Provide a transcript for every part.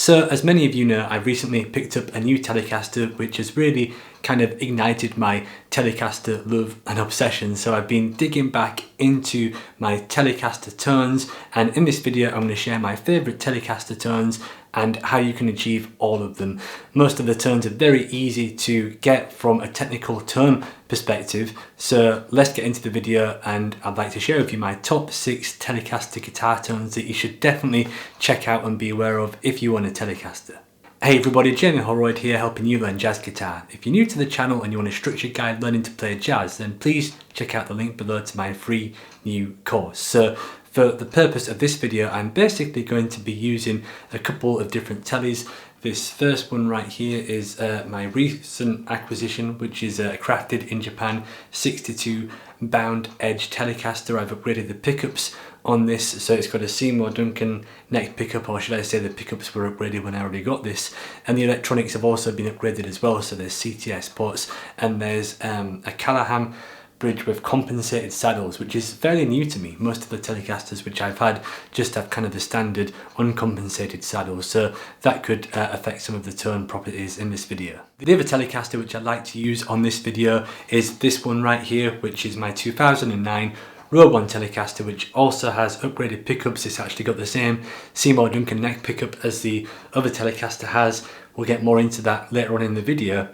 So as many of you know, I've recently picked up a new Telecaster which has really kind of ignited my Telecaster love and obsession. So I've been digging back into my Telecaster tones, and in this video I'm going to share my favourite Telecaster tones and how you can achieve all of them. Most of the tones are very easy to get from a technical tone perspective, so let's get into the video, and I'd like to share with you my top 6 Telecaster guitar tones that you should definitely check out and be aware of if you want a Telecaster. Hey everybody, Jamie Holroyd here, helping you learn jazz guitar. If you're new to the channel and you want a structured guide learning to play jazz, then please check out the link below to my free new course. So for the purpose of this video, I'm basically going to be using a couple of different Teles. This first one right here is my recent acquisition, which is a crafted in Japan 62 bound edge Telecaster. I've upgraded the pickups on this, so it's got a Seymour Duncan neck pickup, or should I say the pickups were upgraded when I already got this, and the electronics have also been upgraded as well. So there's CTS ports and there's a Callahan bridge with compensated saddles, which is fairly new to me. Most of the Telecasters which I've had just have kind of the standard uncompensated saddles, so that could affect some of the tone properties in this video. The other Telecaster which I'd like to use on this video is this one right here, which is my 2009 Road 1 Telecaster, which also has upgraded pickups. It's actually got the same Seymour Duncan neck pickup as the other Telecaster has. We'll get more into that later on in the video.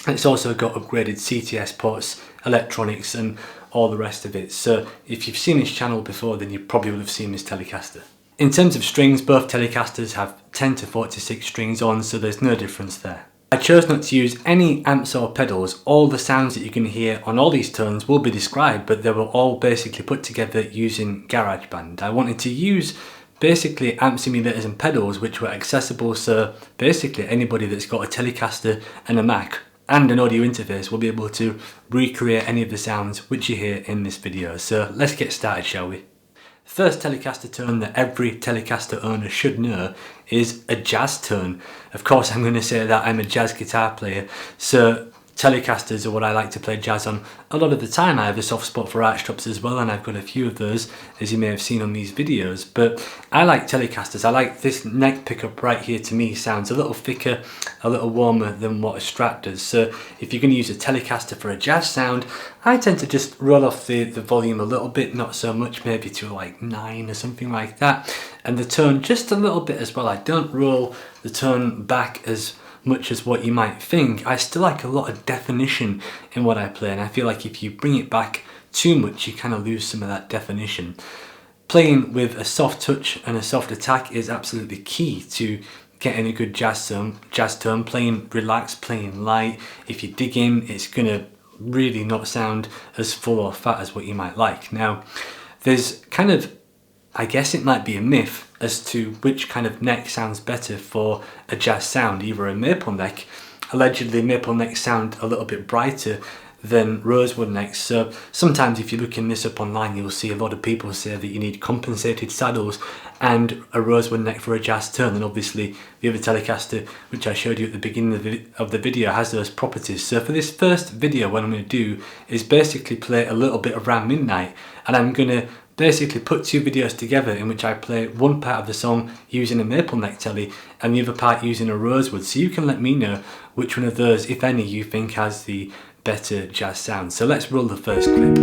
It's also got upgraded CTS ports, electronics and all the rest of it. So if you've seen this channel before, then you probably would have seen this Telecaster. In terms of strings, both Telecasters have 10 to 46 strings on, so there's no difference there. I chose not to use any amps or pedals. All the sounds that you can hear on all these tones will be described, but they were all basically put together using GarageBand. I wanted to use basically amp simulators and pedals which were accessible, so basically anybody that's got a Telecaster and a Mac and an audio interface will be able to recreate any of the sounds which you hear in this video. So let's get started, shall we? The first Telecaster tone that every Telecaster owner should know is a jazz tone. Of course I'm going to say that I'm a jazz guitar player, so Telecasters are what I like to play jazz on a lot of the time. I have a soft spot for arch tops as well, and I've got a few of those, as you may have seen on these videos. But I like Telecasters. I like this neck pickup right here. To me sounds a little thicker, a little warmer than what a Strat does. So if you're going to use a Telecaster for a jazz sound, I tend to just roll off the volume a little bit, not so much, maybe to like 9 or something like that, and the tone just a little bit as well. I don't roll the tone back as much as what you might think. I still like a lot of definition in what I play, and I feel like if you bring it back too much, you kind of lose some of that definition. Playing with a soft touch and a soft attack is absolutely key to getting a good jazz tone. Playing relaxed, playing light. If you dig in, it's gonna really not sound as full or fat as what you might like. Now, there's kind of, I guess it might be a myth as to which kind of neck sounds better for a jazz sound, either a maple neck. Allegedly maple necks sound a little bit brighter than rosewood necks, so sometimes if you're looking this up online, you'll see a lot of people say that you need compensated saddles and a rosewood neck for a jazz tone, and obviously the other Telecaster which I showed you at the beginning of the video has those properties. So for this first video, what I'm going to do is basically play a little bit around midnight, and I'm going to basically put 2 videos together in which I play one part of the song using a maple neck Tele and the other part using a rosewood, so you can let me know which one of those, if any, you think has the better jazz sound. So let's roll the first clip.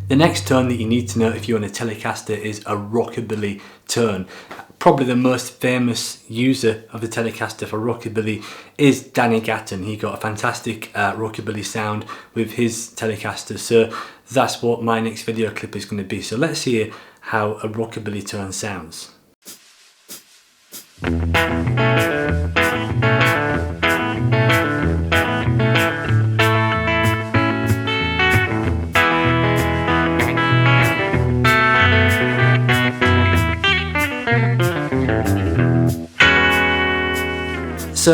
The next tone that you need to know if you want a Telecaster is a rockabilly tone. Probably the most famous user of the Telecaster for rockabilly is Danny Gatton. He got a fantastic rockabilly sound with his Telecaster, so that's what my next video clip is going to be. So let's hear how a rockabilly tone sounds. So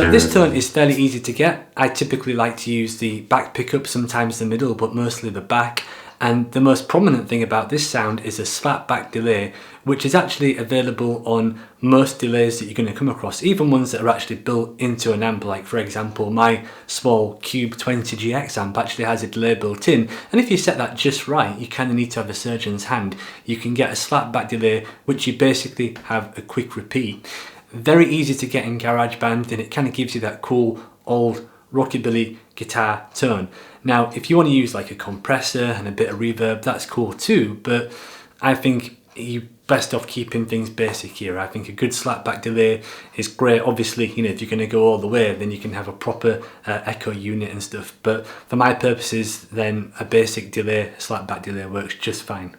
this tone is fairly easy to get. I typically like to use the back pickup, sometimes the middle, but mostly the back. And the most prominent thing about this sound is a slap back delay, which is actually available on most delays that you're going to come across, even ones that are actually built into an amp. Like for example, my small Cube 20GX amp actually has a delay built in, and if you set that just right, you kind of need to have a surgeon's hand. You can get a slap back delay, which you basically have a quick repeat. Very easy to get in GarageBand, and it kind of gives you that cool old rockabilly guitar tone. Now, if you want to use like a compressor and a bit of reverb, that's cool too, but I think you're best off keeping things basic here. I think a good slapback delay is great. Obviously, you know, if you're going to go all the way, then you can have a proper echo unit and stuff, but for my purposes, then a basic delay, slapback delay works just fine.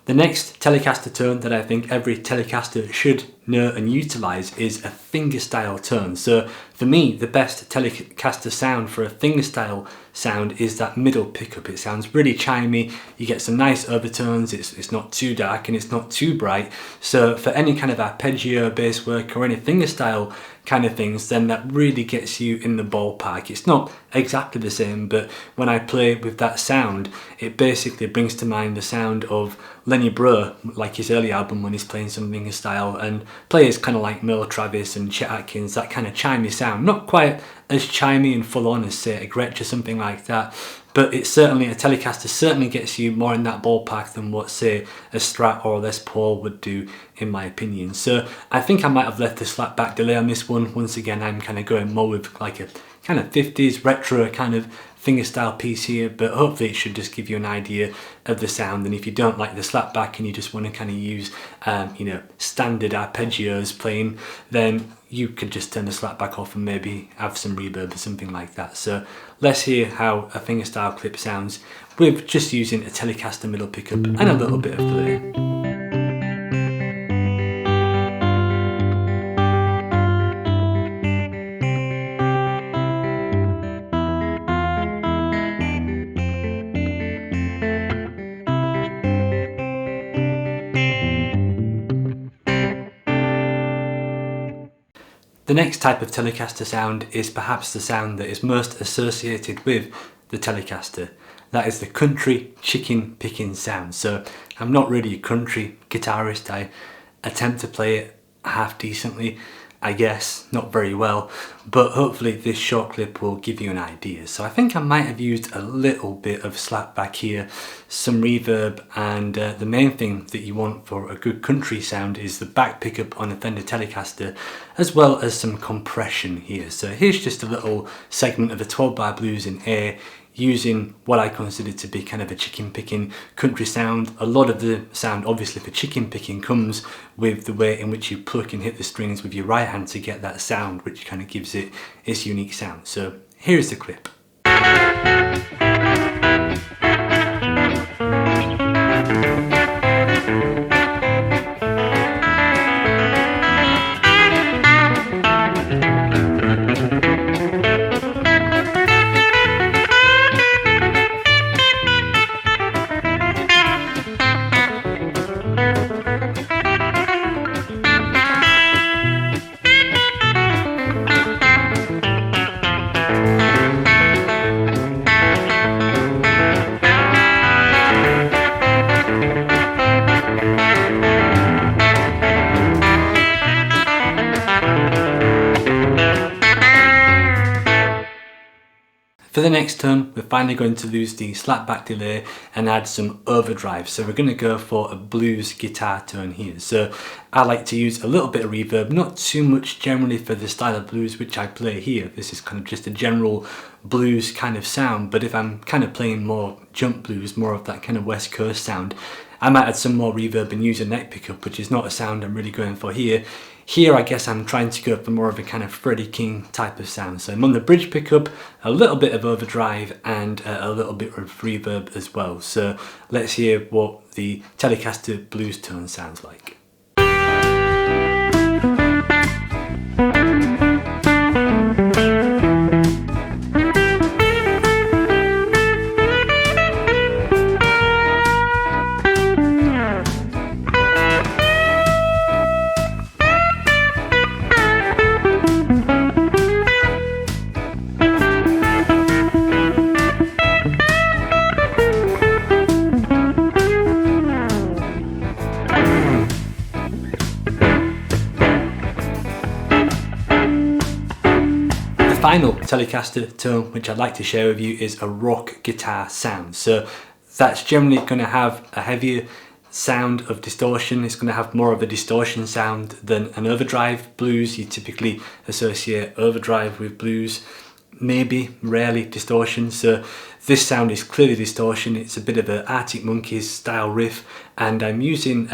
The next Telecaster tone that I think every Telecaster should know and utilize is a fingerstyle tone. So for me, the best Telecaster sound for a fingerstyle sound is that middle pickup. It sounds really chimey, you get some nice overtones, it's not too dark and it's not too bright. So for any kind of arpeggio, bass work or any fingerstyle kind of things, then that really gets you in the ballpark. It's not exactly the same, but when I play with that sound, it basically brings to mind the sound of Lenny Breau, like his early album when he's playing some fingerstyle, and players kind of like Merle Travis and Chet Atkins, that kind of chimey sound. Not quite as chimey and full on as say a Gretsch or something like that, but it's certainly, a Telecaster certainly gets you more in that ballpark than what say a Strat or a Les Paul would do, in my opinion. So I think I might have left the slapback delay on this one. Once again, I'm kind of going more with like a kind of 50s retro kind of fingerstyle piece here, but hopefully it should just give you an idea of the sound. And if you don't like the slapback and you just want to kind of use you know, standard arpeggios playing, then you could just turn the slapback off and maybe have some reverb or something like that. So let's hear how a fingerstyle clip sounds with just using a Telecaster middle pickup and a little bit of delay. The next type of Telecaster sound is perhaps the sound that is most associated with the Telecaster. That is the country chicken picking sound. So I'm not really a country guitarist. I attempt to play it half decently, I guess, not very well, but hopefully this short clip will give you an idea. So I think I might have used a little bit of slapback here, some reverb, and the main thing that you want for a good country sound is the back pickup on a Fender Telecaster, as well as some compression here. So here's just a little segment of a 12-bar blues in A, using what I consider to be kind of a chicken picking country sound. A lot of the sound obviously for chicken picking comes with the way in which you pluck and hit the strings with your right hand to get that sound, which kind of gives it its unique sound. So here's the clip. For the next tone, we're finally going to lose the slapback delay and add some overdrive. So we're going to go for a blues guitar tone here. So I like to use a little bit of reverb, not too much generally for the style of blues which I play here. This is kind of just a general blues kind of sound, but if I'm kind of playing more jump blues, more of that kind of West Coast sound, I might add some more reverb and use a neck pickup, which is not a sound I'm really going for here. Here I guess I'm trying to go for more of a kind of Freddie King type of sound. So I'm on the bridge pickup, a little bit of overdrive and a little bit of reverb as well. So let's hear what the Telecaster blues tone sounds like. final Telecaster tone which I'd like to share with you is a rock guitar sound. So that's generally going to have a heavier sound of distortion. It's going to have more of a distortion sound than an overdrive. Blues, you typically associate overdrive with blues, maybe rarely distortion. So this sound is clearly distortion. It's a bit of an Arctic Monkeys style riff, and I'm using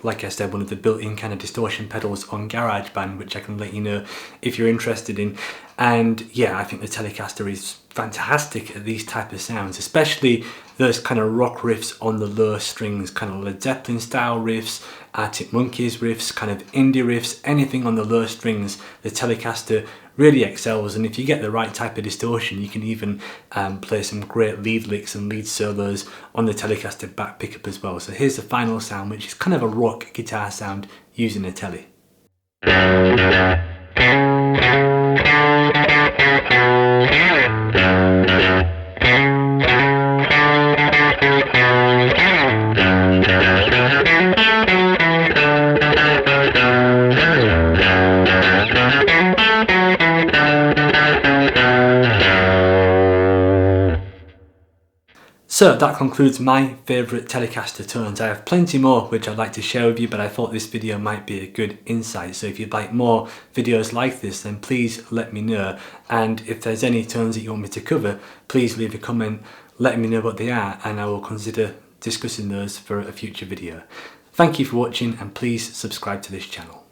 like I said, one of the built-in kind of distortion pedals on GarageBand, which I can let you know if you're interested in. And yeah, I think the Telecaster is fantastic at these type of sounds, especially those kind of rock riffs on the low strings, kind of Led Zeppelin style riffs, Arctic Monkeys riffs, kind of indie riffs, anything on the low strings, the Telecaster really excels. And if you get the right type of distortion, you can even play some great lead licks and lead solos on the Telecaster back pickup as well. So here's the final sound, which is kind of a rock guitar sound using a Tele. So that concludes my favourite Telecaster tones. I have plenty more which I'd like to share with you, but I thought this video might be a good insight. So if you'd like more videos like this, then please let me know. And if there's any tones that you want me to cover, please leave a comment letting me know what they are, and I will consider discussing those for a future video. Thank you for watching, and please subscribe to this channel.